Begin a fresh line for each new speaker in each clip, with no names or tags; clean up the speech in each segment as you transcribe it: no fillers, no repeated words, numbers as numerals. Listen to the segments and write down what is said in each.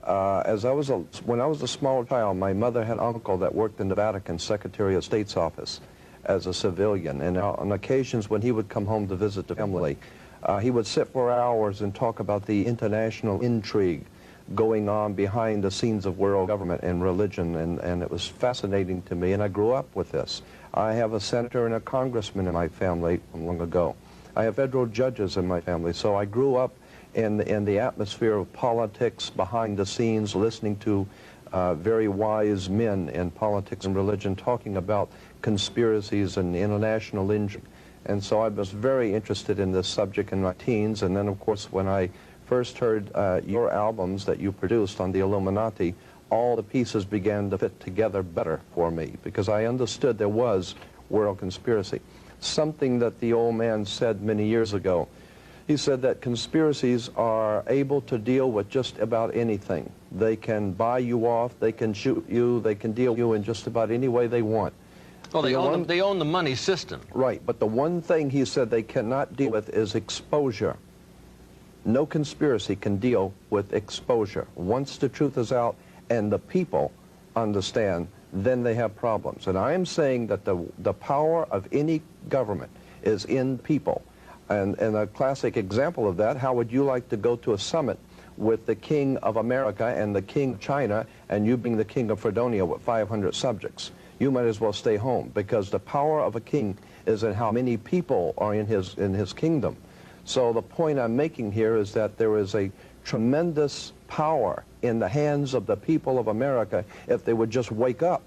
When I was a small child, my mother had an uncle that worked in the Vatican Secretary of State's office as a civilian, and on occasions when he would come home to visit the family, he would sit for hours and talk about the international intrigue going on behind the scenes of world government and religion, and it was fascinating to me, and I grew up with this. I have a senator and a congressman in my family from long ago. I have federal judges in my family, so I grew up in the atmosphere of politics behind the scenes, listening to very wise men in politics and religion talking about conspiracies and international intrigue. And so I was very interested in this subject in my teens, and then of course when I first heard your albums that you produced on the Illuminati, all the pieces began to fit together better for me, because I understood there was world conspiracy. Something that the old man said many years ago. He said that conspiracies are able to deal with just about anything. They can buy you off, they can shoot you, they can deal with you in just about any way they want.
Well, they own the money system.
Right, but the one thing he said they cannot deal with is exposure. No conspiracy can deal with exposure. Once the truth is out and the people understand, then they have problems. And I am saying that the power of any government is in people. And a classic example of that, how would you like to go to a summit with the King of America and the King of China, and you being the King of Fredonia with 500 subjects? You might as well stay home, because the power of a king is in how many people are in his kingdom. So the point I'm making here is that there is a tremendous power in the hands of the people of America if they would just wake up,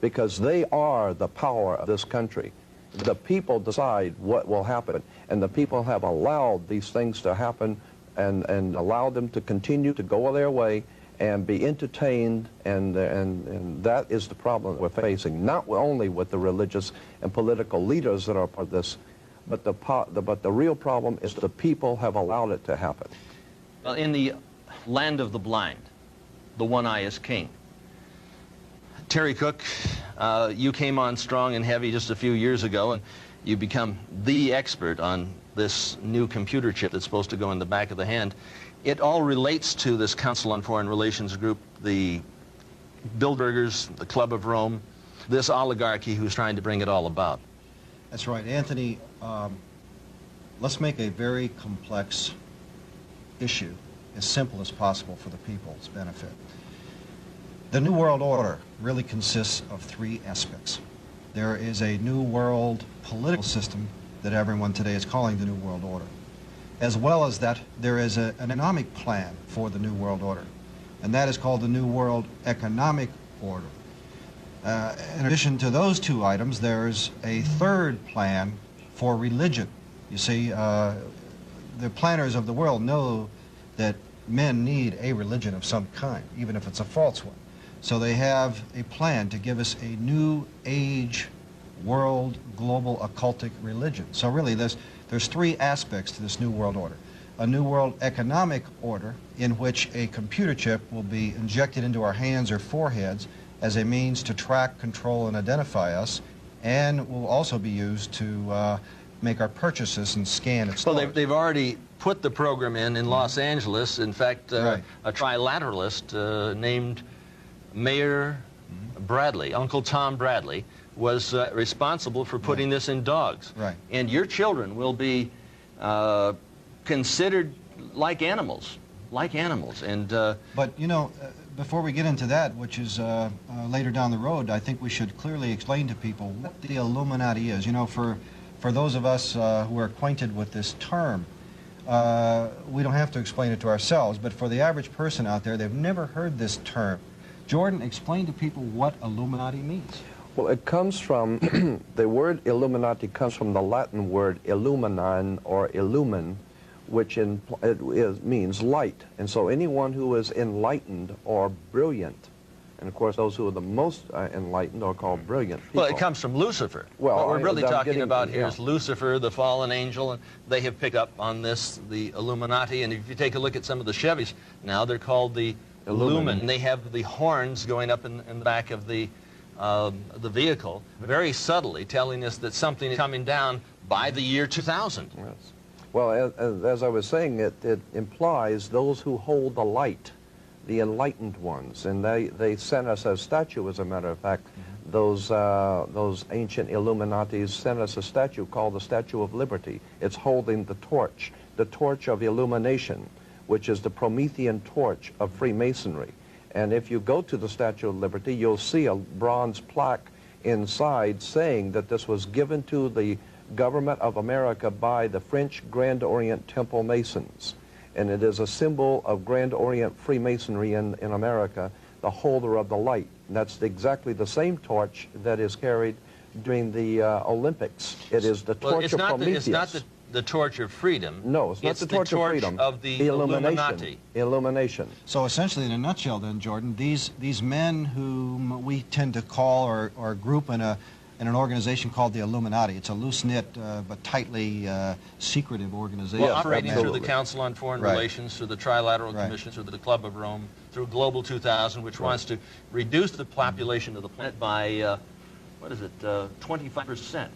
because they are the power of this country. The people decide what will happen, and the people have allowed these things to happen and allowed them to continue to go their way and be entertained, and that is the problem we're facing, not only with the religious and political leaders that are part of this, but the real problem is the people have allowed it to happen.
Well, in the land of the blind, the one eye is king. Terry Cook, you came on strong and heavy just a few years ago, and you become the expert on this new computer chip that's supposed to go in the back of the hand. It all relates to this Council on Foreign Relations group, the Bilderbergers, the Club of Rome, this oligarchy who's trying to bring it all about.
That's right, Anthony. Let's make a very complex issue as simple as possible for the people's benefit. The New World Order really consists of three aspects. There is a New World political system that everyone today is calling the New World Order. As well as that, there is an economic plan for the New World Order, and that is called the New World Economic Order. In addition to those two items, there's a third plan for religion. You see, the planners of the world know that men need a religion of some kind, even if it's a false one. So they have a plan to give us a new age world global occultic religion. So really there's three aspects to this New World Order. A New World Economic Order in which a computer chip will be injected into our hands or foreheads as a means to track, control, and identify us, and will also be used to make our purchases and scan at stores.
Well, they've already put the program in Los Angeles. In fact,
Right.
a trilateralist named Mayor Bradley, Uncle Tom Bradley, was responsible for putting this in dogs.
Right.
And your children will be considered like animals. And
But, you know, before we get into that, which is later down the road, I think we should clearly explain to people what the Illuminati is. You know, for those of us who are acquainted with this term, we don't have to explain it to ourselves, but for the average person out there, they've never heard this term. Jordan, explain to people what Illuminati means.
Well, it comes from, the word Illuminati comes from the Latin word illuminan or illumin, which means light. And so anyone who is enlightened or brilliant, and of course those who are the most enlightened are called brilliant people.
well, it comes from Lucifer.
Well,
what we're really
I'm
talking
getting-
about here
yeah.
is Lucifer, the fallen angel, and they have picked up on this, the Illuminati. And if you take a look at some of the Chevys now, they're called the Lumen. They have the horns going up in the back of the vehicle, very subtly telling us that something is coming down by the year 2000.
Yes. Well, as I was saying, it implies those who hold the light, the enlightened ones, and they sent us a statue, as a matter of fact. Those ancient Illuminatis sent us a statue called the Statue of Liberty. It's holding the torch of illumination, which is the Promethean torch of Freemasonry. And if you go to the Statue of Liberty, you'll see a bronze plaque inside saying that this was given to the government of America by the French Grand Orient Temple Masons. And it is a symbol of Grand Orient Freemasonry in America, the holder of the light. And that's exactly the same torch that is carried during the Olympics. It is the torch of Prometheus.
It's not the torch of freedom.
No, it's not the torch of freedom.
Of the Illuminati.
Illumination.
So essentially, in a nutshell then, Jordan, these men whom we tend to call or group in an organization called the Illuminati. It's a loose-knit but tightly secretive organization.
Well, operating
absolutely.
through the Council on Foreign
Right.
Relations, through the Trilateral
Right.
Commission, through the Club of Rome, through Global 2000, which wants to reduce the population of the planet by, 25%.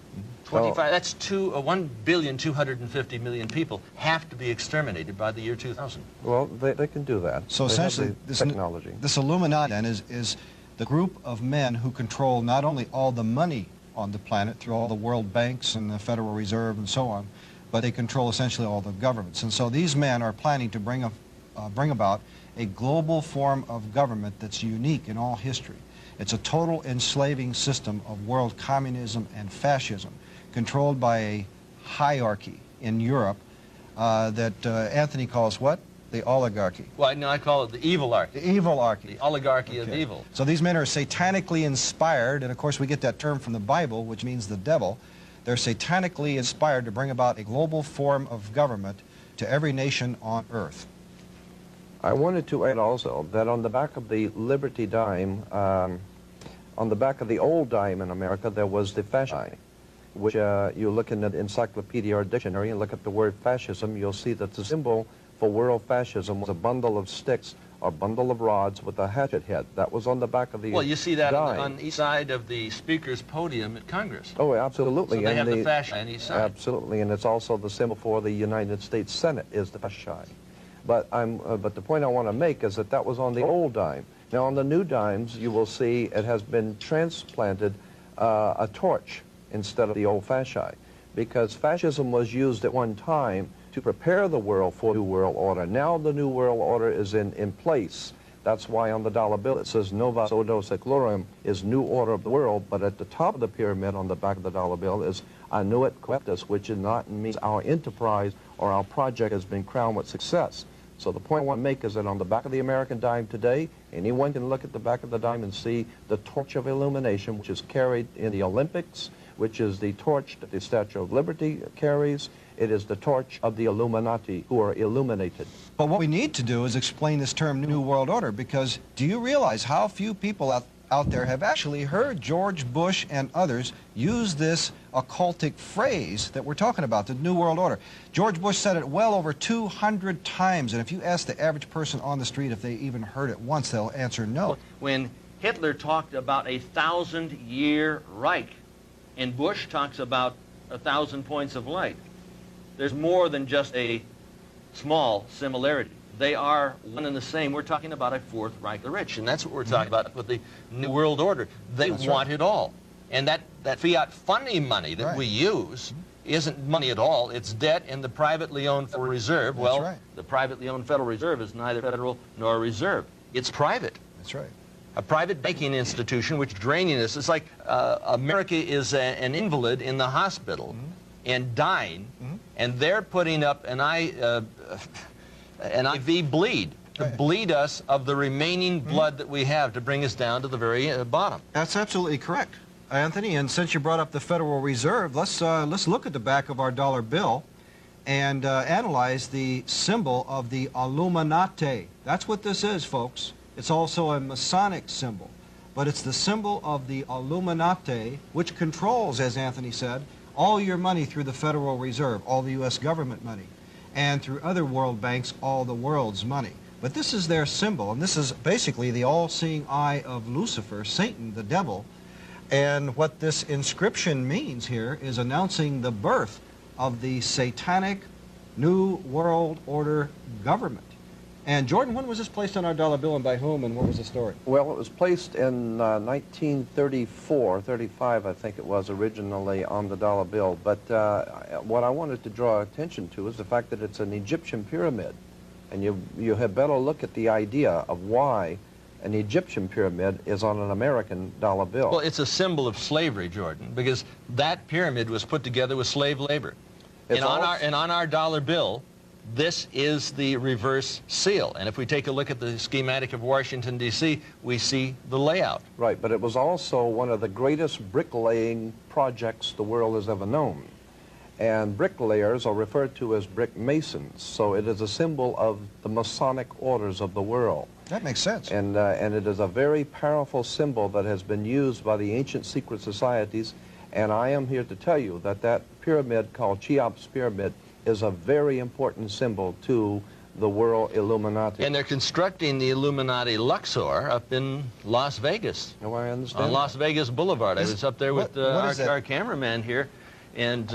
25, that's 1,250,000,000 people have to be exterminated by the year 2000.
Well, they can do that.
So
They have
essentially,
the technology.
this Illuminati then is the group of men who control not only all the money on the planet through all the world banks and the Federal Reserve and so on, but they control essentially all the governments. And so these men are planning to bring about a global form of government that's unique in all history. It's a total enslaving system of world communism and fascism, controlled by a hierarchy in Europe that Anthony calls what? The oligarchy.
Well, no, I call it the evil-archy.
The evil-archy.
The oligarchy of
Okay.
evil.
So these men are satanically inspired, and of course we get that term from the Bible, which means the devil. They're satanically inspired to bring about a global form of government to every nation on earth.
I wanted to add also that on the back of the Liberty dime, on the back of the old dime in America, there was the fascist, which you look in the encyclopedia or dictionary and look at the word fascism, you'll see that the symbol for world fascism was a bundle of sticks or bundle of rods with a hatchet head. That was on the back of the
Well, you see that
dime.
on each side of the speaker's podium at Congress.
Oh, absolutely.
So they
And
have the fascist on each side.
Absolutely, and it's also the symbol for the United States Senate is the fascist. But the point I want to make is that that was on the old dime. Now on the new dimes, you will see it has been transplanted a torch instead of the old fascist, because fascism was used at one time to prepare the world for the New World Order. Now the New World Order is in place. That's why on the dollar bill it says Nova Ordo Seclorum is New Order of the World, but at the top of the pyramid on the back of the dollar bill is Annuit Coeptus, which is not means our enterprise or our project has been crowned with success. So the point I want to make is that on the back of the American dime today, anyone can look at the back of the dime and see the torch of illumination, which is carried in the Olympics, which is the torch that the Statue of Liberty carries. It is the torch of the Illuminati, who are illuminated.
But what we need to do is explain this term New World Order, because do you realize how few people out there have actually heard George Bush and others use this occultic phrase that we're talking about, the New World Order? George Bush said it well over 200 times, and if you ask the average person on the street if they even heard it once, they'll answer no.
When Hitler talked about a 1,000-year Reich, and Bush talks about 1,000 points of light, there's more than just a small similarity. They are one and the same. We're talking about a fourth Reich of the rich, and that's what we're talking about with the New World Order. They want it all. And that fiat funding money that we use isn't money at all. It's debt in the privately owned Federal Reserve. Well, the privately owned Federal Reserve is neither federal nor a reserve. It's private.
That's right.
A private banking institution which is draining us. It's like America is an invalid in the hospital and dying, and they're putting up an IV bleed to bleed us of the remaining blood that we have to bring us down to the very bottom.
That's absolutely correct, Anthony. And since you brought up the Federal Reserve, let's look at the back of our dollar bill and analyze the symbol of the Illuminati. That's what this is, folks. It's also a Masonic symbol, but it's the symbol of the Illuminati, which controls, as Anthony said, all your money through the Federal Reserve, all the U.S. government money, and through other world banks, all the world's money. But this is their symbol, and this is basically the all-seeing eye of Lucifer, Satan, the devil. And what this inscription means here is announcing the birth of the satanic New World Order government. And Jordan, when was this placed on our dollar bill and by whom, and what was the story?
Well, it was placed in 1934, 35, I think it was, originally on the dollar bill. But what I wanted to draw attention to is the fact that it's an Egyptian pyramid. And you had better look at the idea of why an Egyptian pyramid is on an American dollar bill.
Well, it's a symbol of slavery, Jordan, because that pyramid was put together with slave labor. And on our dollar bill, this is the reverse seal. And if we take a look at the schematic of Washington, D.C., we see the layout.
Right, but it was also one of the greatest bricklaying projects the world has ever known. And bricklayers are referred to as brick masons, so it is a symbol of the Masonic orders of the world.
That makes sense.
And it is a very powerful symbol that has been used by the ancient secret societies, and I am here to tell you that that pyramid called Cheops Pyramid is a very important symbol to the world Illuminati.
And they're constructing the Illuminati Luxor up in Las Vegas.
Oh, I understand.
On Las Vegas Boulevard. I was up there with our cameraman here, and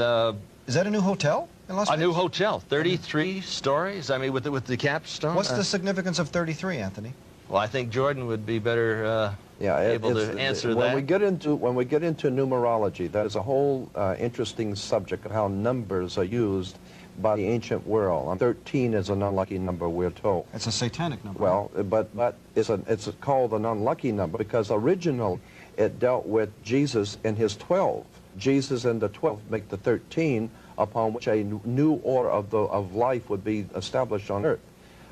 is that a new hotel in Las Vegas?
A new hotel, 33 stories. I mean, with the capstone.
What's the significance of 33, Anthony?
Well, I think Jordan would be better able to answer that.
When we get into numerology, that is a whole interesting subject of how numbers are used by the ancient world. 13 is an unlucky number, we're told.
It's a satanic number.
Well, but it's called an unlucky number because originally it dealt with Jesus and his 12. Jesus and the 12 make the 13, upon which a new order of life would be established on earth.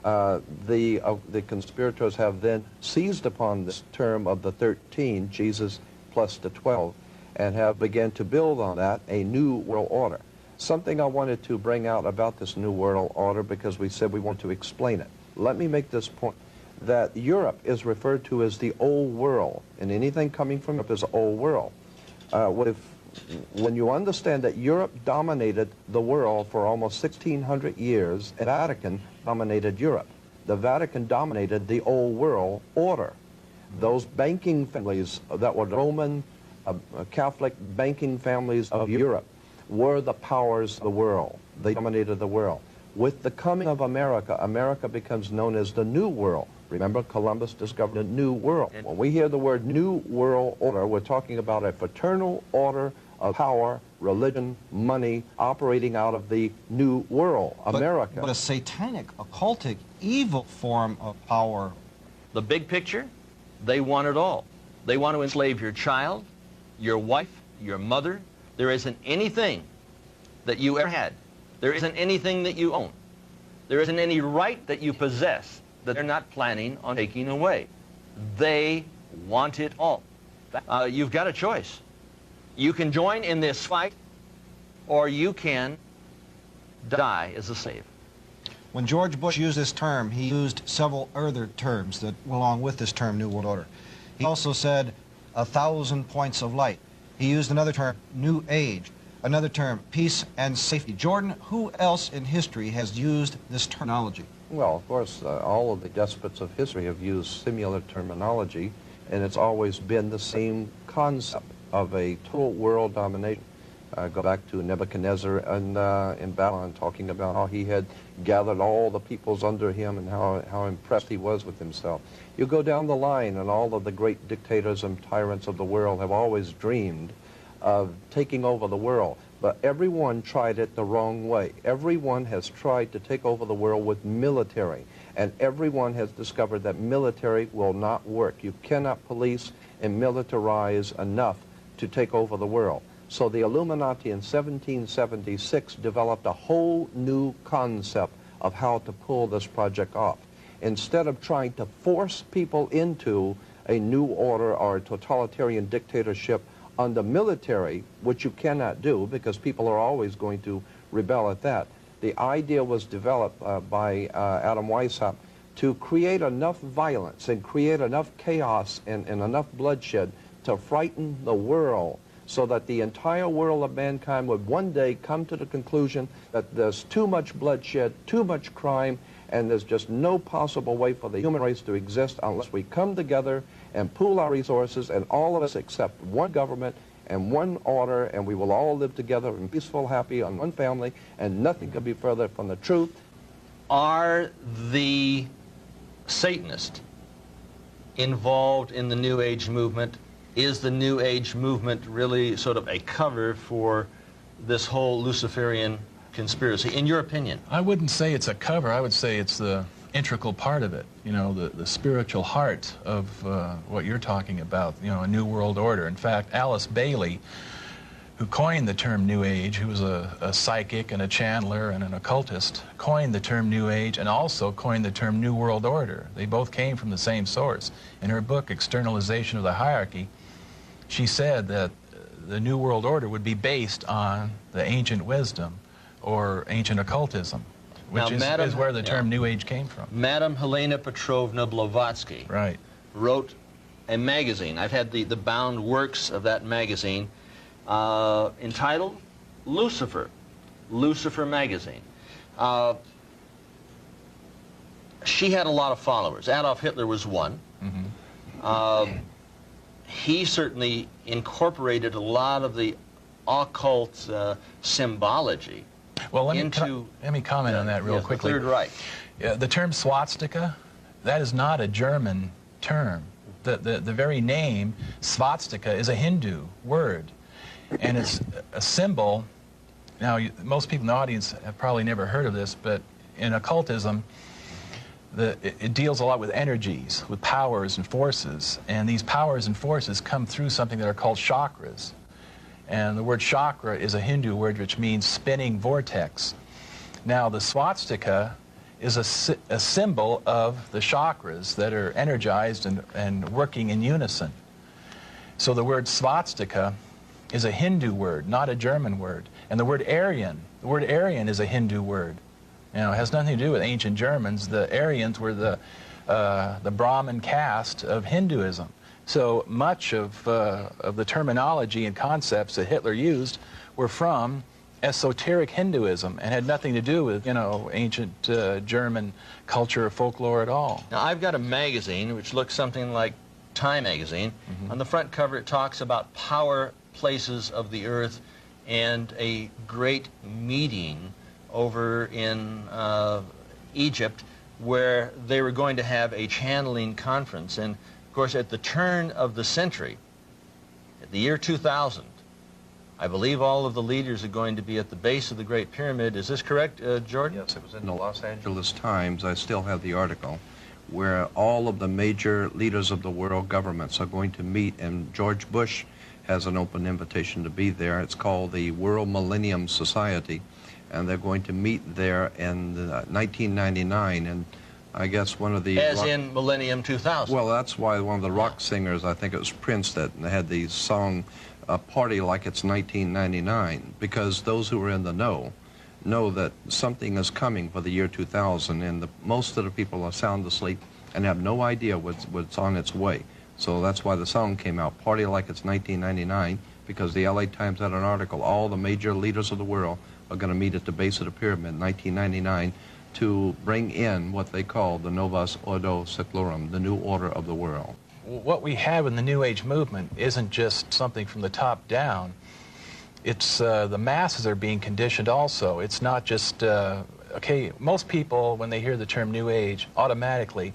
The conspirators have then seized upon this term of the 13, Jesus plus the 12, and have begun to build on that a new world order. Something I wanted to bring out about this new world order, because we said we want to explain it. Let me make this point, that Europe is referred to as the old world, and anything coming from Europe is the old world. When you understand that Europe dominated the world for almost 1,600 years, the Vatican dominated Europe. The Vatican dominated the old world order. Those banking families that were Roman Catholic banking families of Europe were the powers of the world. They dominated the world. With the coming of America, America becomes known as the New World. Remember, Columbus discovered a new world. When we hear the word New World Order, we're talking about a fraternal order of power, religion, money, operating out of the New World, America.
But a satanic, occultic, evil form of power.
The big picture, they want it all. They want to enslave your child, your wife, your mother. There isn't anything that you ever had. There isn't anything that you own. There isn't any right that you possess that they're not planning on taking away. They want it all. You've got a choice. You can join in this fight, or you can die as a slave.
When George Bush used this term, he used several other terms that went along with this term, New World Order. He also said 1,000 points of light. He used another term, New Age. Another term, peace and safety. Jordan, who else in history has used this terminology?
Well, of course, all of the despots of history have used similar terminology, and it's always been the same concept of a total world domination. Go back to Nebuchadnezzar in Babylon, talking about how he had gathered all the peoples under him and how impressed he was with himself. You go down the line, and all of the great dictators and tyrants of the world have always dreamed of taking over the world. But everyone tried it the wrong way. Everyone has tried to take over the world with military, and everyone has discovered that military will not work. You cannot police and militarize enough to take over the world. So the Illuminati in 1776 developed a whole new concept of how to pull this project off. Instead of trying to force people into a new order or a totalitarian dictatorship under military, which you cannot do because people are always going to rebel at that, the idea was developed by Adam Weishaupt to create enough violence and create enough chaos and enough bloodshed to frighten the world, so that the entire world of mankind would one day come to the conclusion that there's too much bloodshed, too much crime, and there's just no possible way for the human race to exist unless we come together and pool our resources, and all of us accept one government and one order, and we will all live together in peaceful, happy, on one family, and nothing could be further from the truth.
Are the Satanist involved in the New Age movement? Is the New Age movement really sort of a cover for this whole Luciferian conspiracy, in your opinion?
I wouldn't say it's a cover. I would say it's the integral part of it, you know, the spiritual heart of what you're talking about, you know, a new world order. In fact, Alice Bailey, who coined the term New Age, who was a psychic and a channeler and an occultist, coined the term New Age and also coined the term New World Order. They both came from the same source. In her book, Externalization of the Hierarchy, she said that the New World Order would be based on the ancient wisdom or ancient occultism, which is where the term New Age came from.
Madame Helena Petrovna Blavatsky
Right.
wrote a magazine. I've had the bound works of that magazine entitled Lucifer, Lucifer magazine. She had a lot of followers. Adolf Hitler was one.
Mm-hmm.
He certainly incorporated a lot of the occult symbology.
Well, let me comment on that real quickly.
The Third Reich.
The term swastika, that is not a German term. The very name, swastika, is a Hindu word. And it's a symbol. Now, most people in the audience have probably never heard of this, but in occultism, it deals a lot with energies, with powers and forces. And these powers and forces come through something that are called chakras. And the word chakra is a Hindu word which means spinning vortex. Now, the swastika is a symbol of the chakras that are energized and working in unison. So the word swastika is a Hindu word, not a German word. And the word Aryan is a Hindu word. You know, it has nothing to do with ancient Germans. The Aryans were the Brahmin caste of Hinduism. So much of the terminology and concepts that Hitler used were from esoteric Hinduism and had nothing to do with, you know, ancient German culture or folklore at all.
Now, I've got a magazine which looks something like Time magazine. Mm-hmm. On the front cover, it talks about power places of the earth and a great meeting over in Egypt where they were going to have a channeling conference. And of course, at the turn of the century, at the year 2000, I believe all of the leaders are going to be at the base of the Great Pyramid. Is this correct, Jordan?
Yes, it was in the Los Angeles Times. I still have the article, where all of the major leaders of the world governments are going to meet, and George Bush has an open invitation to be there. It's called the World Millennium Society, and they're going to meet there in 1999, and I guess one of the...
As in Millennium 2000.
Well, that's why one of the rock singers, I think it was Prince, that had the song Party Like It's 1999, because those who are in the know that something is coming for the year 2000, and most of the people are sound asleep and have no idea what's on its way. So that's why the song came out, Party Like It's 1999, because the LA Times had an article, all the major leaders of the world are going to meet at the base of the pyramid in 1999 to bring in what they call the Novus Ordo Seclorum, the new order of the world.
What we have in the New Age movement isn't just something from the top down. It's the masses are being conditioned also. It's not just, okay, most people, when they hear the term New Age, automatically,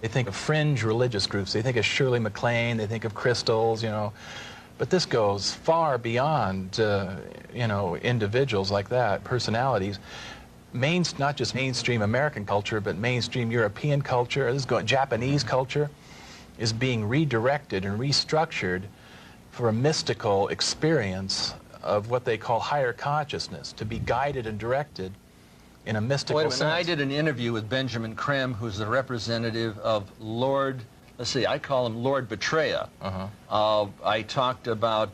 they think of fringe religious groups. They think of Shirley MacLaine, they think of crystals, you know. But this goes far beyond, you know, individuals like that, personalities. Not just mainstream American culture, but mainstream European culture, Japanese culture, is being redirected and restructured for a mystical experience of what they call higher consciousness, to be guided and directed in a mystical sense.
Wait a minute, I did an interview with Benjamin Krem, who's the representative of Lord, let's see, I call him Lord Betraya. I talked about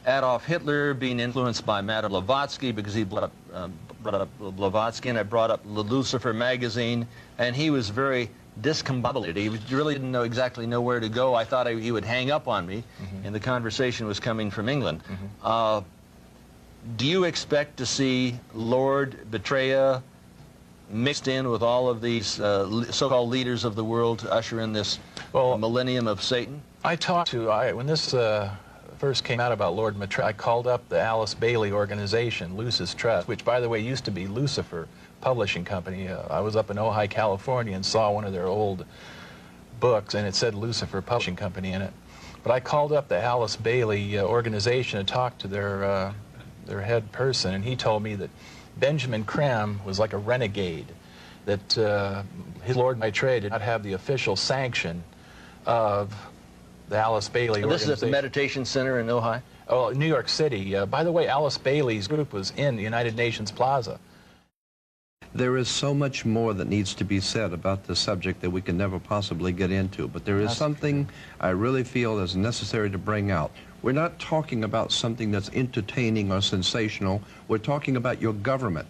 Adolf Hitler being influenced by Madame Blavatsky because he brought up Blavatsky, and I brought up Lucifer magazine, and he was very discombobulated. He really didn't exactly know where to go. I thought he would hang up on me, and the conversation was coming from England. Do you expect to see Lord Betraya mixed in with all of these so-called leaders of the world to usher in this millennium of Satan?
I talked to, when this first came out about Lord Betraya, I called up the Alice Bailey organization, Lucis Trust, which, by the way, used to be Lucifer publishing company. I was up in Ojai, California, and saw one of their old books, and it said Lucifer Publishing Company in it. But I called up the Alice Bailey organization and talked to their head person, and he told me that Benjamin Creme was like a renegade, that his lord by trade did not have the official sanction of the Alice Bailey
And this
organization.
is at the Meditation Center in Ojai?
Oh, New York City. By the way, Alice Bailey's group was in the United Nations Plaza.
There is so much more that needs to be said about this subject that we can never possibly get into, but there is something I really feel is necessary to bring out. We're not talking about something that's entertaining or sensational. We're talking about your government,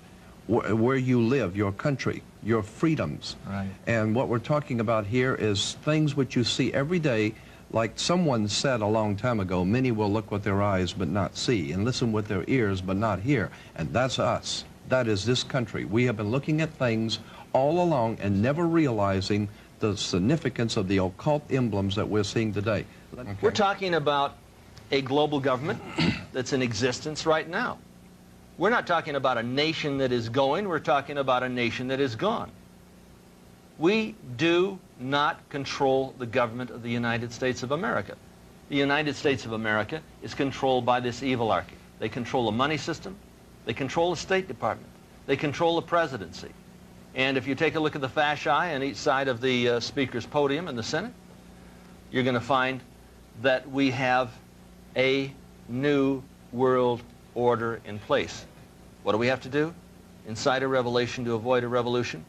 where you live, your country, your freedoms.
Right.
And what we're talking about here is things which you see every day. Like someone said a long time ago, many will look with their eyes but not see, and listen with their ears but not hear. And that's us. That is this country. We have been looking at things all along and never realizing the significance of the occult emblems that we're seeing today. Okay.
We're talking about a global government that's in existence right now. We're not talking about a nation that is going, we're talking about a nation that is gone. We do not control the government of the United States of America. The United States of America is controlled by this evilarchy. They control the money system, they control the State Department, they control the presidency. And if you take a look at the fasci on each side of the Speaker's podium in the Senate, you're going to find that we have a new world order in place. What do we have to do? Incite a revelation to avoid a revolution?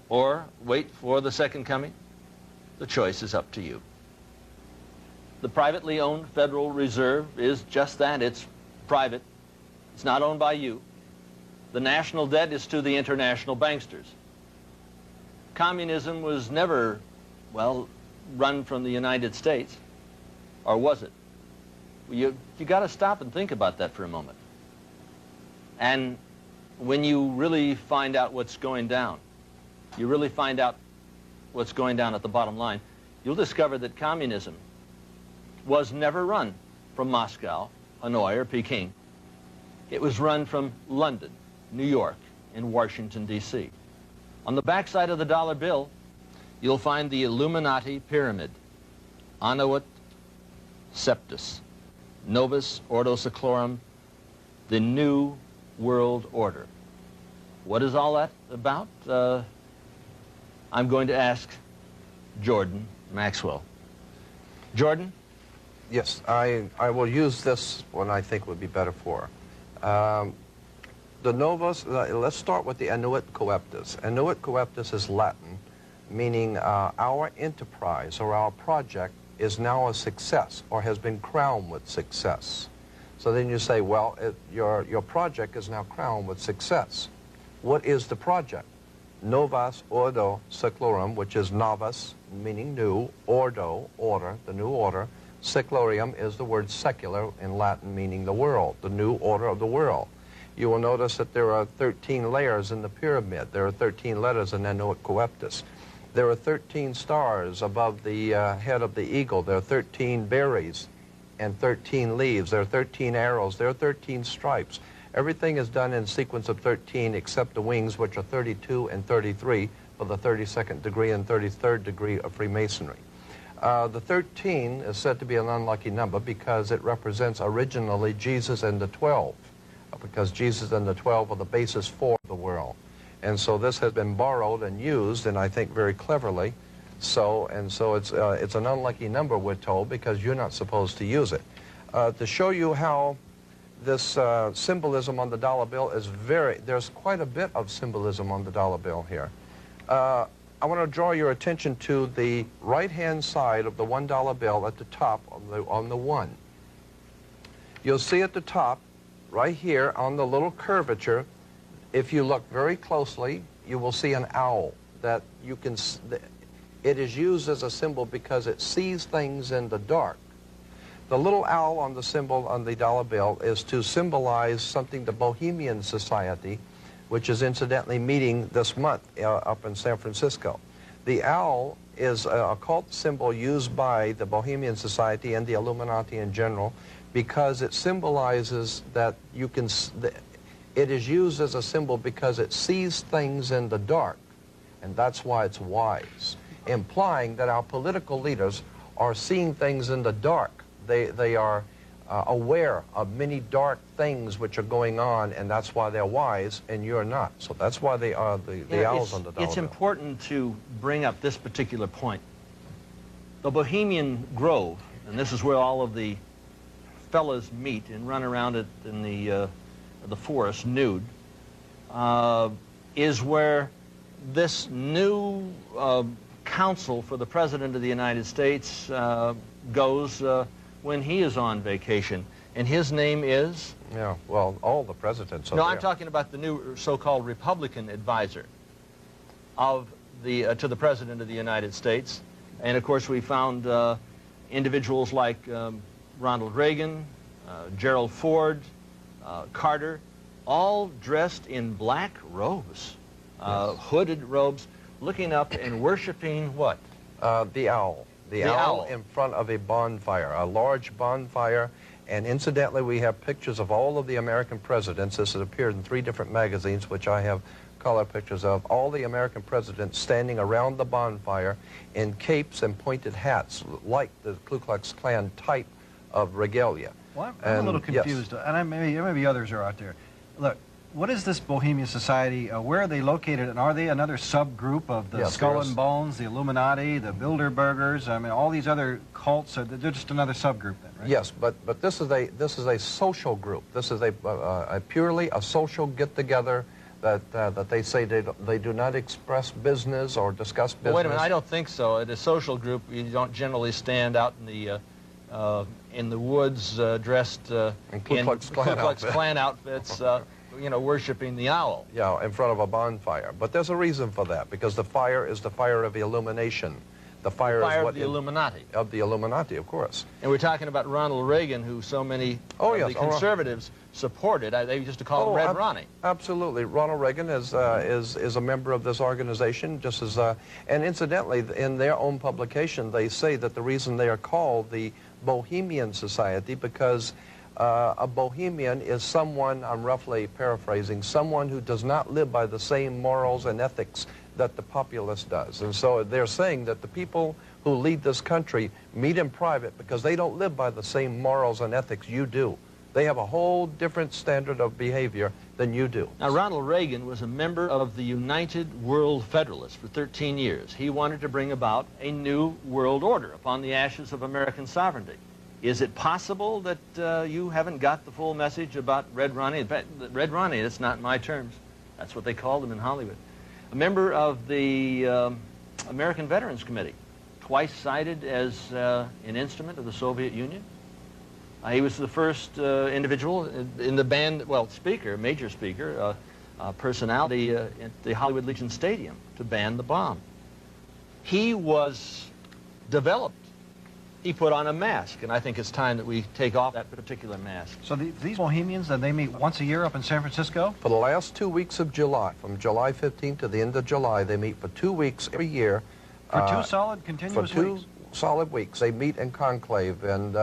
Or wait for the second coming? The choice is up to you. The privately owned Federal Reserve is just that. It's private. It's not owned by you. The national debt is to the international banksters. Communism was never, well, run from the United States. Or was it? You got to stop and think about that for a moment. And when you really find out what's going down, you really find out what's going down at the bottom line, you'll discover that communism was never run from Moscow, Hanoi, or Peking. It was run from London, New York, and Washington, D.C. On the backside of the dollar bill, you'll find the Illuminati pyramid, Annuit Septus, Novus Ordo Seclorum, the New World Order. What is all that about? I'm going to ask Jordan Maxwell. Jordan?
Yes, I will use this one I think would be better for. The Novus, let's start with the Annuit Coeptus. Annuit Coeptus is Latin, meaning our enterprise or our project is now a success or has been crowned with success. So then you say, well, your project is now crowned with success. What is the project? Novus Ordo Seclorum, which is novus, meaning new, ordo, order, the new order. Seclorium is the word secular in Latin, meaning the world, the new order of the world. You will notice that there are 13 layers in the pyramid. There are 13 letters in Annuit Coeptus. There are 13 stars above the head of the eagle. There are 13 berries and 13 leaves. There are 13 arrows. There are 13 stripes. Everything is done in sequence of 13 except the wings, which are 32 and 33 for the 32nd degree and 33rd degree of Freemasonry. The 13 is said to be an unlucky number because it represents originally Jesus and the 12, because Jesus and the 12 are the basis for the world. And so this has been borrowed and used, and I think very cleverly. So it's an unlucky number, we're told, because you're not supposed to use it. To show you how this symbolism on the dollar bill is there's quite a bit of symbolism on the dollar bill here. I want to draw your attention to the right-hand side of the $1 bill at the top on the 1. You'll see at the top, right here on the little curvature, if you look very closely, you will see an owl that you can. It is used as a symbol because it sees things in the dark. The little owl on the symbol on the dollar bill is to symbolize something the Bohemian Society, which is incidentally meeting this month up in San Francisco. The owl is an occult symbol used by the Bohemian Society and the Illuminati in general because it symbolizes that you can, It is used as a symbol because it sees things in the dark, and that's why it's wise, implying that our political leaders are seeing things in the dark. They are aware of many dark things which are going on, and that's why they're wise, and you're not. So that's why they are the owls on the dollar
It's
bill.
important to bring up this particular point. The Bohemian Grove, and this is where all of the fellas meet and run around it in the forest nude, is where this new counsel for the President of the United States goes when he is on vacation. And his name is?
Yeah, well, all the presidents are
No,
there.
I'm talking about the new so-called Republican advisor of to the President of the United States. And of course we found individuals like Ronald Reagan, Gerald Ford, Carter, all dressed in black robes, hooded robes, looking up and worshiping what?
The owl. The owl in front of a bonfire, a large bonfire. And incidentally, we have pictures of all of the American presidents. This has appeared in 3 different magazines, which I have color pictures of. All the American presidents standing around the bonfire in capes and pointed hats, like the Ku Klux Klan type of regalia.
Well, I'm a little confused, and maybe others are out there. Look, what is this Bohemian Society? Where are they located, and are they another subgroup of the Skull and Bones, the Illuminati, the Bilderbergers? I mean, all these other cults, they're just another subgroup then, right?
Yes, but this is a social group. This is a purely a social get-together that they say they do not express business or discuss business.
Well, wait a minute, I don't think so. At a social group, you don't generally stand out in the woods dressed
in Ku Klux
Klan outfits, you know, worshiping the owl.
Yeah, in front of a bonfire. But there's a reason for that, because the fire is the fire of illumination. The fire is what
of the Illuminati.
Of the Illuminati, of course.
And we're talking about Ronald Reagan, who so many of the conservatives supported. They used to call him Red Ronnie.
Absolutely. Ronald Reagan is a member of this organization, just as, and incidentally, in their own publication, they say that the reason they are called the Bohemian Society, because a Bohemian is someone, I'm roughly paraphrasing, someone who does not live by the same morals and ethics that the populace does. And so they're saying that the people who lead this country meet in private because they don't live by the same morals and ethics you do. They have a whole different standard of behavior than you do.
Now, Ronald Reagan was a member of the United World Federalists for 13 years. He wanted to bring about a new world order upon the ashes of American sovereignty. Is it possible that you haven't got the full message about Red Ronnie? In fact, Red Ronnie, that's not my terms. That's what they called him in Hollywood. A member of the American Veterans Committee, twice cited as an instrument of the Soviet Union. He was the first individual in the band, well, speaker, major speaker, personality at the Hollywood Legion Stadium to ban the bomb. He was developed. He put on a mask, and I think it's time that we take off that particular mask.
So these Bohemians, they meet once a year up in San Francisco?
For the last 2 weeks of July, from July 15th to the end of July, they meet for 2 weeks every year.
For 2 solid, continuous weeks?
Solid weeks. They meet in conclave, and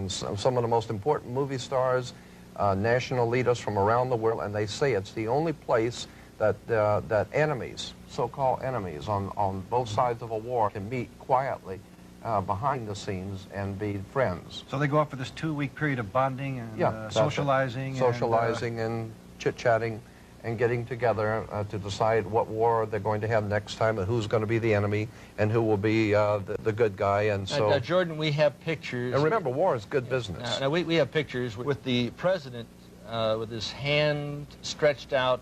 some of the most important movie stars, national leaders from around the world, and they say it's the only place that that enemies, so-called enemies on both sides of a war, can meet quietly behind the scenes and be friends.
So they go out for this 2-week period of bonding and socializing?
Socializing and chit-chatting and getting together to decide what war they're going to have next time and who's going to be the enemy and who will be the good guy. And so,
now, Jordan, we have pictures.
And remember, war is good business.
Now we have pictures with the president with his hand stretched out,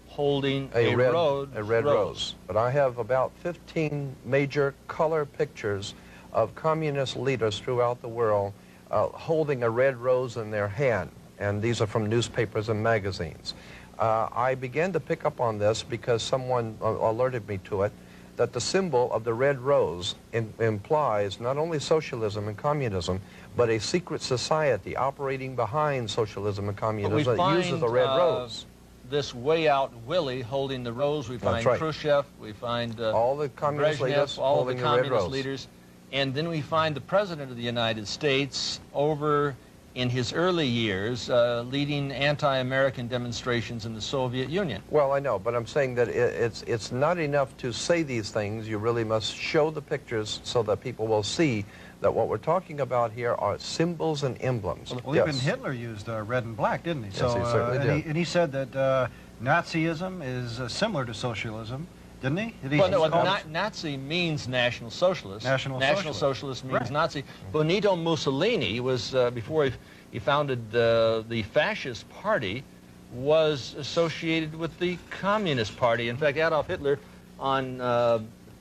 holding a red rose.
But I have about 15 major color pictures of communist leaders throughout the world holding a red rose in their hand. And these are from newspapers and magazines. I began to pick up on this because someone alerted me to it, that the symbol of the red rose implies not only socialism and communism, but a secret society operating behind socialism and communism that uses the red rose.
This way out Willie holding the rose. We find Khrushchev, we find
all the communist
Brezhnev,
leaders
all the
holding the red
communist
rose.
leaders. And then we find the President of the United States over in his early years leading anti-American demonstrations in the Soviet Union.
Well, I know, but I'm saying that it's not enough to say these things. You really must show the pictures so that people will see that what we're talking about here are symbols and emblems.
Well, even Hitler used red and black, didn't he?
Yes, he certainly did.
And he said that Nazism is similar to socialism, didn't he?
Well, no, Nazi means National Socialist.
National
Socialist means
right.
Nazi. Benito Mussolini was, before he founded the Fascist Party, was associated with the Communist Party. In fact, Adolf Hitler, on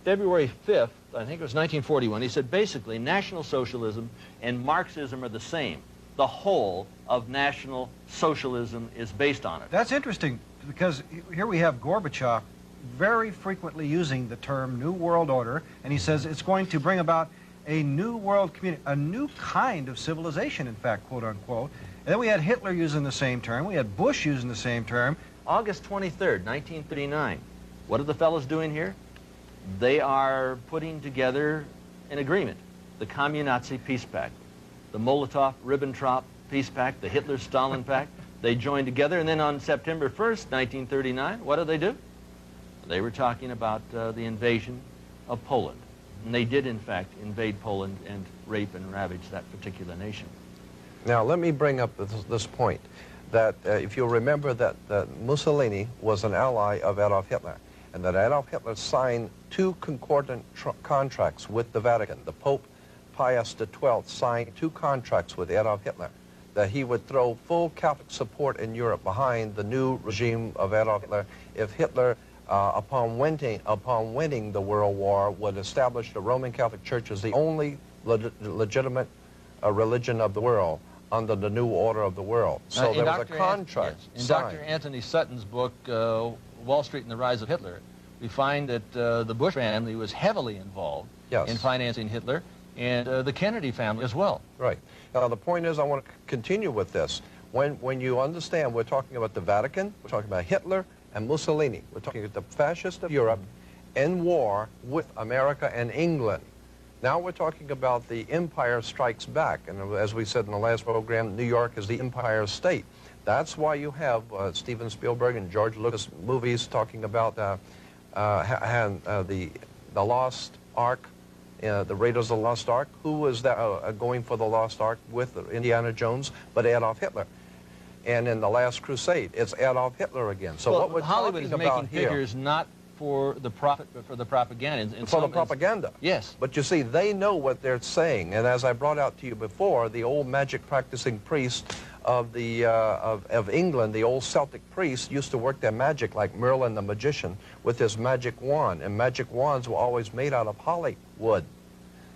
February 5th, I think it was 1941, he said, basically, National Socialism and Marxism are the same. The whole of National Socialism is based on it.
That's interesting, because here we have Gorbachev very frequently using the term New World Order, and he says it's going to bring about a new world community, a new kind of civilization, in fact, quote unquote. And then we had Hitler using the same term, we had Bush using the same term.
August 23rd, 1939. What are the fellows doing here? They are putting together an agreement, the Communist Peace Pact, the Molotov-Ribbentrop Peace Pact, the Hitler-Stalin Pact. They joined together, and then on September 1st, 1939, what did? They were talking about the invasion of Poland. And they did, in fact, invade Poland and rape and ravage that particular nation.
Now, let me bring up this point, that if you'll remember that Mussolini was an ally of Adolf Hitler, and that Adolf Hitler signed two concordant contracts with the Vatican. The Pope Pius XII signed two contracts with Adolf Hitler, that he would throw full Catholic support in Europe behind the new regime of Adolf Hitler if Hitler, upon winning the World War, would establish the Roman Catholic Church as the only legitimate religion of the world under the new order of the world. So there was a contract
In
signed.
Dr. Anthony Sutton's book, Wall Street and the Rise of Hitler, we find that the Bush family was heavily involved in financing Hitler, and the Kennedy family as well.
Right. Now, the point is, I want to continue with this. When you understand, we're talking about the Vatican, we're talking about Hitler and Mussolini. We're talking about the fascists of Europe in war with America and England. Now we're talking about the Empire Strikes Back, and as we said in the last program, New York is the Empire State. That's why you have Steven Spielberg and George Lucas movies talking about the Lost Ark, the Raiders of the Lost Ark. Who was going for the Lost Ark with Indiana Jones but Adolf Hitler? And in The Last Crusade, it's Adolf Hitler again. So what we're
Hollywood
talking
is
about
making
here,
figures not for the profit, but for the propaganda.
for the propaganda.
Yes.
But you see, they know what they're saying. And as I brought out to you before, the old magic practicing priest of England, the old Celtic priest, used to work their magic like Merlin the magician with his magic wand. And magic wands were always made out of Hollywood.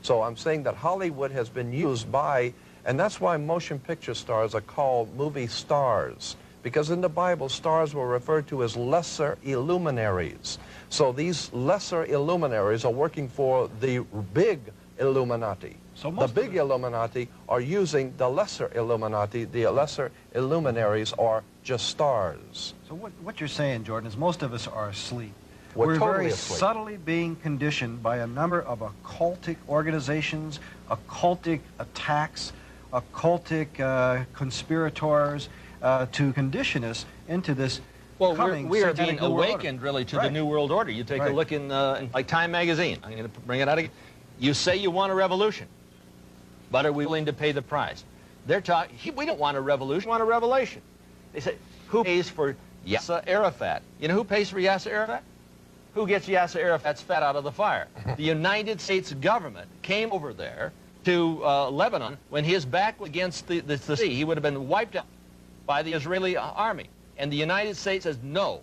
So I'm saying that Hollywood has been used by, and that's why motion picture stars are called movie stars. Because in the Bible, stars were referred to as lesser illuminaries. So these lesser illuminaries are working for the big Illuminati.
So
the big Illuminati are using the lesser Illuminati. The lesser illuminaries are just stars.
So what you're saying, Jordan, is most of us are asleep.
We're totally
very
asleep.
subtly being conditioned by a number of occultic organizations, occultic attacks, occultic conspirators, to condition us into this coming
we are
satanic
being
New World
awakened,
order.
really, to the New World Order. You take a look in like Time magazine. I'm going to bring it out again. You say you want a revolution, but are we willing to pay the price? They're talking, we don't want a revolution, we want a revelation. They say, who pays for Yasser Arafat? You know who pays for Yasser Arafat? Who gets Yasser Arafat's fat out of the fire? The United States government came over there to Lebanon when his back was against the sea. He would have been wiped out by the Israeli army. And the United States says no,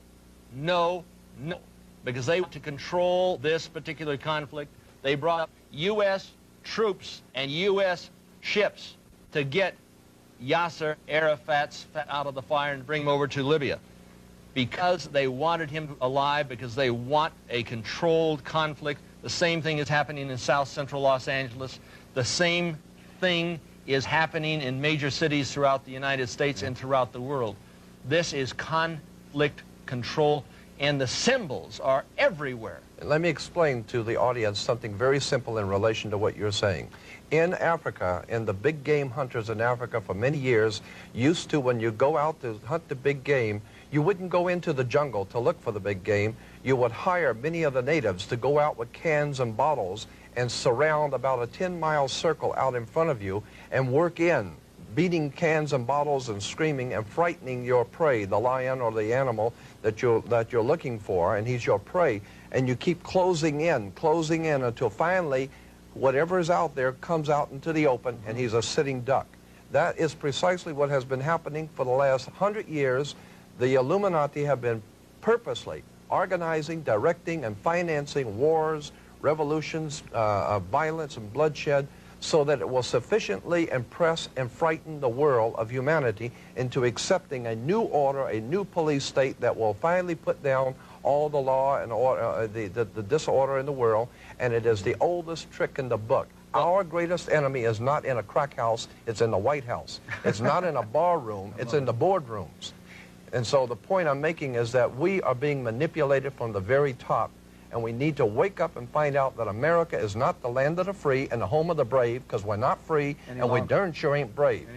no, no, because they want to control this particular conflict. They brought up U.S. troops and U.S. ships to get Yasser Arafat's fat out of the fire and bring him over to Libya, because they wanted him alive, because they want a controlled conflict. The same thing is happening in South Central Los Angeles. The same thing is happening in major cities throughout the United States and throughout the world. This is conflict control, and the symbols are everywhere.
Let me explain to the audience something very simple in relation to what you're saying. in Africa, and the big game hunters in Africa for many years used to, when you go out to hunt the big game, you wouldn't go into the jungle to look for the big game. You would hire many of the natives to go out with cans and bottles and surround about a 10-mile circle out in front of you and work in, beating cans and bottles and screaming and frightening your prey, the lion or the animal that you're looking for, and he's your prey. And you keep closing in until finally whatever is out there comes out into the open, and he's a sitting duck. That is precisely what has been happening for the last 100 years. The Illuminati have been purposely organizing, directing, and financing wars, revolutions, violence, and bloodshed, so that it will sufficiently impress and frighten the world of humanity into accepting a new order, a new police state that will finally put down all the law and order, the disorder in the world. And it is the oldest trick in the book. Our greatest enemy is not in a crack house, it's in the White House. It's not in a bar room, it's in the boardrooms. And so the point I'm making is that we are being manipulated from the very top, and we need to wake up and find out that America is not the land of the free and the home of the brave, because we're not free, and we darn sure ain't brave.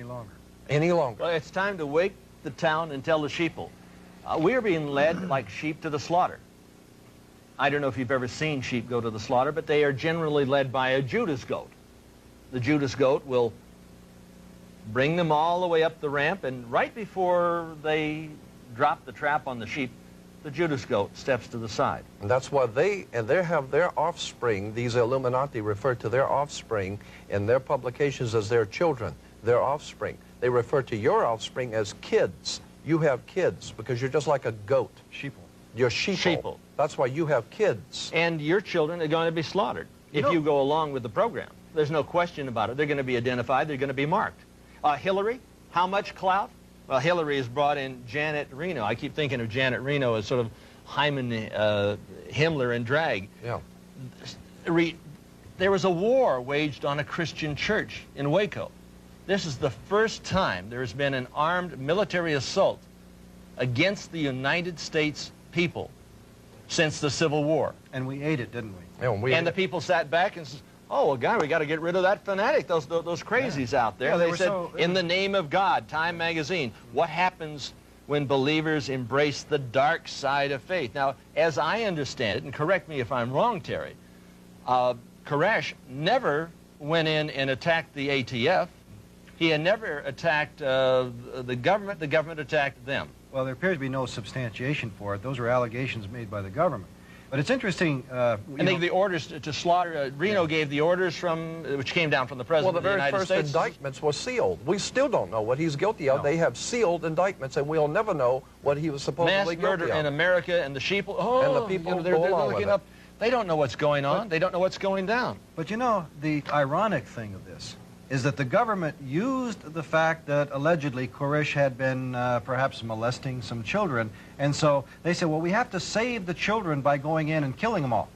Any longer.
Well, it's time to wake the town and tell the sheeple. We are being led like sheep to the slaughter. I don't know if you've ever seen sheep go to the slaughter, but they are generally led by a Judas goat. The Judas goat will bring them all the way up the ramp, and right before they drop the trap on the sheep, the Judas goat steps to the side.
And that's why they have their offspring, these Illuminati refer to their offspring in their publications as their children, their offspring. They refer to your offspring as kids. You have kids because you're just like a goat.
Sheeple.
You're sheeple. That's why you have kids.
And your children are going to be slaughtered if you go along with the program. There's no question about it. They're going to be identified. They're going to be marked. Hillary, how much clout? Well, Hillary has brought in Janet Reno. I keep thinking of Janet Reno as sort of Hyman Himmler in drag.
Yeah.
There was a war waged on a Christian church in Waco. This is the first time there has been an armed military assault against the United States people since the Civil War.
And we ate it, didn't we?
Yeah,
and the people sat back and said, oh, well, God, we got to get rid of that fanatic, those crazies out there.
Yeah,
they said, in the name of God, Time magazine, what happens when believers embrace the dark side of faith? Now, as I understand it, and correct me if I'm wrong, Terry, Koresh never went in and attacked the ATF. He had never attacked the government. The government attacked them.
Well, there appears to be no substantiation for it. Those are allegations made by the government. But it's interesting.
And they gave the orders to slaughter. Reno gave the orders which came down from the President of the United States.
Well, the very first indictments were sealed. We still don't know what he's guilty of.
No.
They have sealed indictments, and we'll never know what he was supposedly guilty of.
Mass murder in America, and the sheeple. Oh,
and the people
they're
go along
looking
with
up. They don't know what's going on. They don't know what's going down.
But you know, the ironic thing of this is that the government used the fact that allegedly Koresh had been perhaps molesting some children, and so they said, well, we have to save the children by going in and killing them all.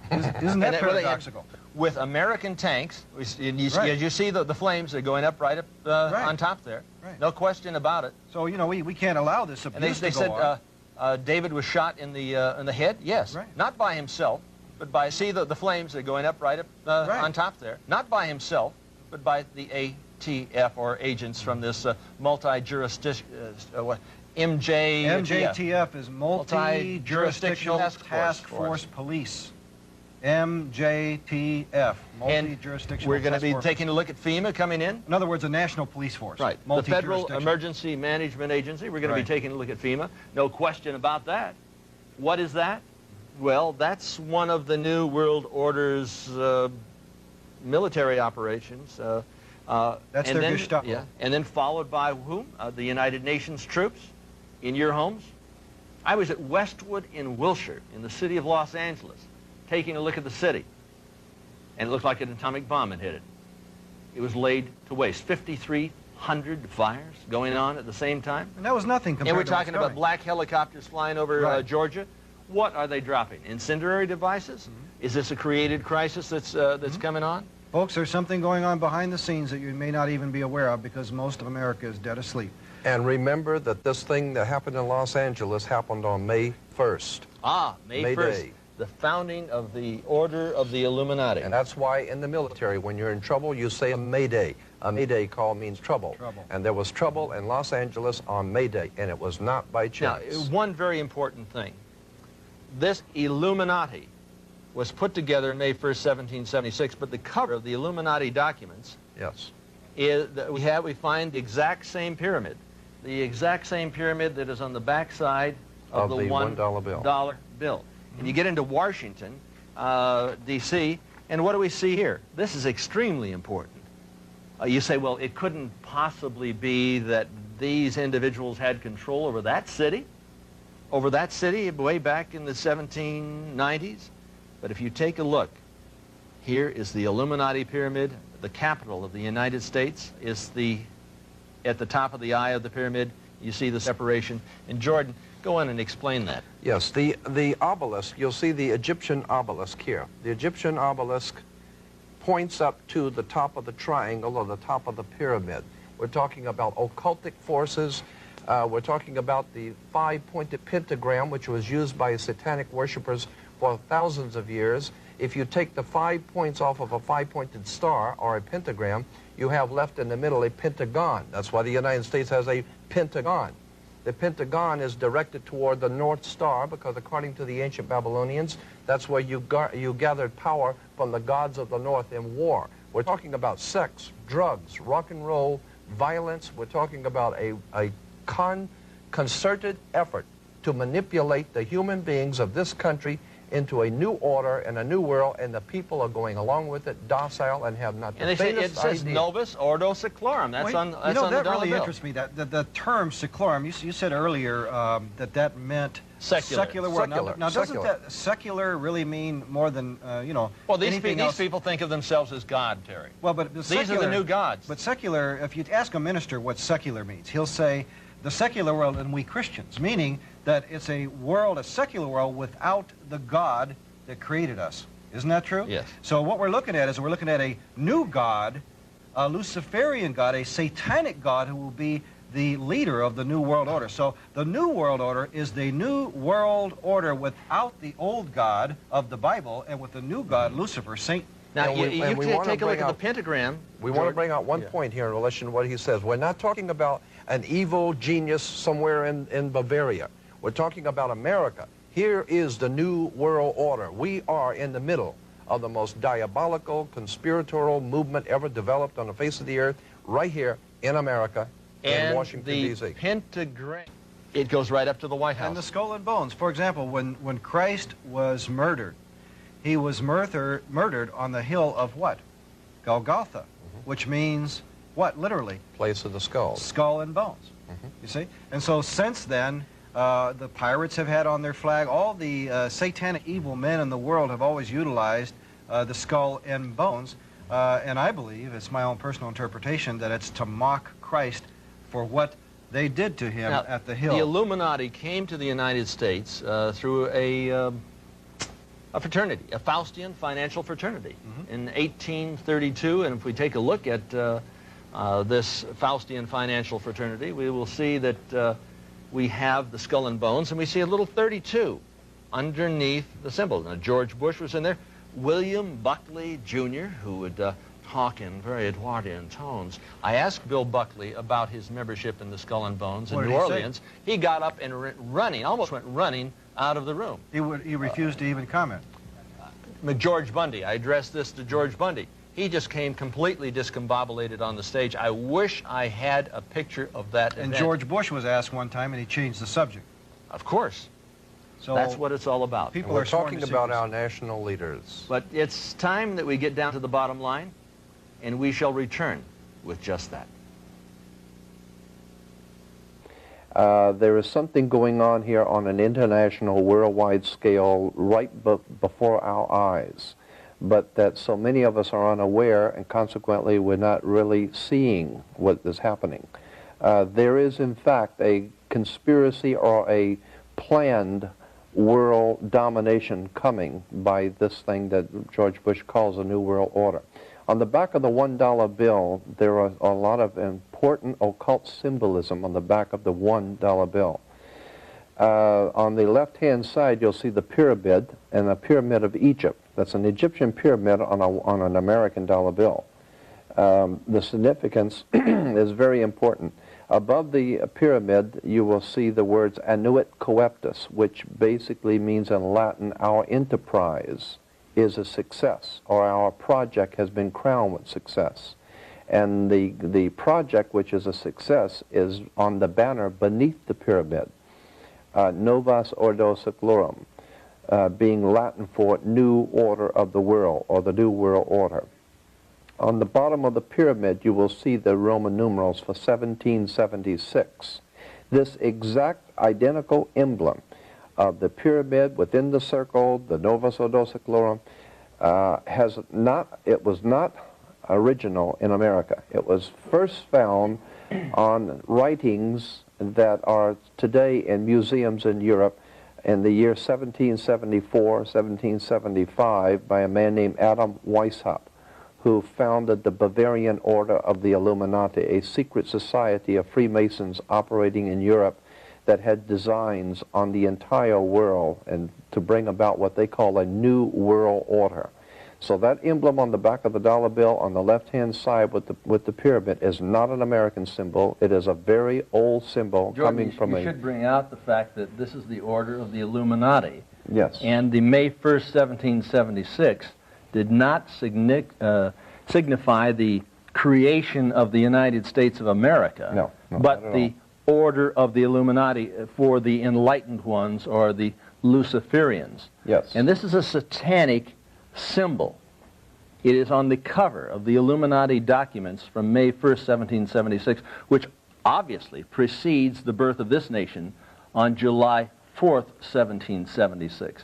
Isn't that paradoxical?
With American tanks, you see the flames are going up right up on top there.
Right.
No question about it.
So, you know, we can't allow this abuse
And they
to go
said David was shot in the head. Yes,
right.
Not by himself, but by, see the flames are going up right up on top there. Not by himself, but by the ATF, or agents from this multi-jurisdiction,
MJTF is Multi-Jurisdictional Task Force Police. MJTF, Multi-Jurisdictional
We're going to
Task
be
Force.
taking a look at FEMA coming in.
In other words, a national police force.
Right. The Federal
Multi-jurisdictional.
Emergency Management Agency. We're going to be
Right.
taking a look at FEMA. No question about that. What is that? Well, that's one of the New World Order's military operations.
That's their Gestapo.
Yeah, and then followed by whom? The United Nations troops in your homes. I was at Westwood in Wilshire, in the city of Los Angeles, taking a look at the city, and it looked like an atomic bomb had hit it. It was laid to waste. 5,300 fires going on at the same time.
And that was nothing compared
And we're
to what's
talking about
coming.
black helicopters flying over
Right.
Georgia. What are they dropping? Incendiary devices? Is this a created crisis that's coming on?
Folks, there's something going on behind the scenes that you may not even be aware of because most of America is dead asleep.
And remember that this thing that happened in Los Angeles happened on May 1st.
Ah, May 1st.
Day.
the founding of the Order of the Illuminati.
And that's why in the military, when you're in trouble, you say a Mayday. A Mayday call means trouble. And there was trouble in Los Angeles on Mayday, and it was not by
Now,
chance.
one very important thing. This Illuminati was put together May 1st, 1776, but the cover of the Illuminati documents
Yes.
is that we find the exact same pyramid. The exact same pyramid that is on the back side of the $1
bill.
dollar bill. And you get into Washington, D.C., and what do we see here? This is extremely important. You say, well, it couldn't possibly be that these individuals had control over that city way back in the 1790s. But if you take a look, here is the Illuminati pyramid. The capital of the United States is at the top of the eye of the pyramid. You see the separation. And Jordan, go on and explain that.
Yes, the obelisk, you'll see the Egyptian obelisk here. The Egyptian obelisk points up to the top of the triangle or the top of the pyramid. We're talking about occultic forces. We're talking about the five-pointed pentagram, which was used by satanic worshipers for thousands of years. If you take the 5 points off of a five-pointed star or a pentagram, you have left in the middle a pentagon. That's why the United States has a pentagon. The pentagon is directed toward the North Star because according to the ancient Babylonians, that's where you gathered power from the gods of the North in war. We're talking about sex, drugs, rock and roll, violence. We're talking about a concerted effort to manipulate the human beings of this country into a new order and a new world, and the people are going along with it, docile, and have not the
And
faintest
it says
idea.
Novus Ordo Seclorum. That's on
you know,
on the
that
dollar
really
bill.
interests me. That the term seclorum. You said earlier that meant
Secular.
world.
Secular.
Now doesn't
Secular.
that secular really mean more than you know?
Well, these
anything else?
people think of themselves as God, Terry.
Well, but
These are the new gods.
But secular, if you ask a minister what secular means, he'll say the secular world and we Christians, meaning that it's a world, a secular world without the God that created us. Isn't that true?
Yes.
So what we're looking at is we're looking at a new God, a Luciferian God, a satanic God who will be the leader of the New World Order. So the New World Order is the New World Order without the old God of the Bible and with the new God, Lucifer, Saint.
Now,
And we
you
wanna
take a look
bring
at the
out-
pentagram.
We want to bring out one point here in relation to what he says. We're not talking about an evil genius somewhere in Bavaria. We're talking about America. Here is the New World Order. We are in the middle of the most diabolical, conspiratorial movement ever developed on the face of the earth, right here in America, in
And
Washington,
the
D.C.
pentagram, it goes right up to the White House.
And the skull and bones. For example, when Christ was murdered, he was murdered on the hill of what? Golgotha, which means what, literally?
Place of the skulls.
Skull and bones, you see? And so since then, the pirates have had on their flag, all the satanic evil men in the world have always utilized the skull and bones. And I believe, it's my own personal interpretation, that it's to mock Christ for what they did to him
Now,
at the hill.
The Illuminati came to the United States through a fraternity, a Faustian financial fraternity, in 1832. And if we take a look at this Faustian financial fraternity, we will see that we have the skull and bones, and we see a little 32 underneath the symbol. Now, George Bush was in there. William Buckley, Jr., who would talk in very Edwardian tones. I asked Bill Buckley about his membership in the Skull and Bones in
What did
New
he say?
Orleans. He got up and almost went running out of the room.
He refused to even comment.
George Bundy, I addressed this to George Bundy. He just came completely discombobulated on the stage. I wish I had a picture of that
And
event.
George Bush was asked one time, and he changed the subject.
Of course.
So
That's what it's all about.
people
And we're
are sworn
talking
to
about
secrecy.
our national leaders.
But it's time that we get down to the bottom line, and we shall return with just that.
There is something going on here on an international, worldwide scale right before our eyes, but that so many of us are unaware, and consequently we're not really seeing what is happening. There is, in fact, a conspiracy or a planned world domination coming by this thing that George Bush calls a New World Order. On the back of the $1 bill, there are a lot of important occult symbolism on the back of the $1 bill. On the left-hand side, you'll see the pyramid, and a pyramid of Egypt. That's an Egyptian pyramid on an American dollar bill. The significance is very important. Above the pyramid, you will see the words annuit coeptus, which basically means in Latin, our enterprise is a success, or our project has been crowned with success. And the project, which is a success, is on the banner beneath the pyramid, Novus Ordo Seclorum, being Latin for New Order of the World, or the New World Order. On the bottom of the pyramid, you will see the Roman numerals for 1776. This exact identical emblem of the pyramid within the circle, the Novus Ordo Seclorum, it was not original in America. It was first found on writings that are today in museums in Europe in the year 1774, 1775 by a man named Adam Weishaupt, who founded the Bavarian Order of the Illuminati, a secret society of Freemasons operating in Europe that had designs on the entire world and to bring about what they call a new world order. So that emblem on the back of the dollar bill on the left-hand side with the pyramid is not an American symbol. It is a very old symbol coming from
you should bring out the fact that this is the order of the Illuminati.
Yes.
And the May 1st, 1776 did not signify the creation of the United States of America,
no,
but the order of the Illuminati for the enlightened ones, or the Luciferians.
Yes.
And this is a satanic symbol. It is on the cover of the Illuminati documents from May 1st, 1776, which obviously precedes the birth of this nation on July 4th, 1776.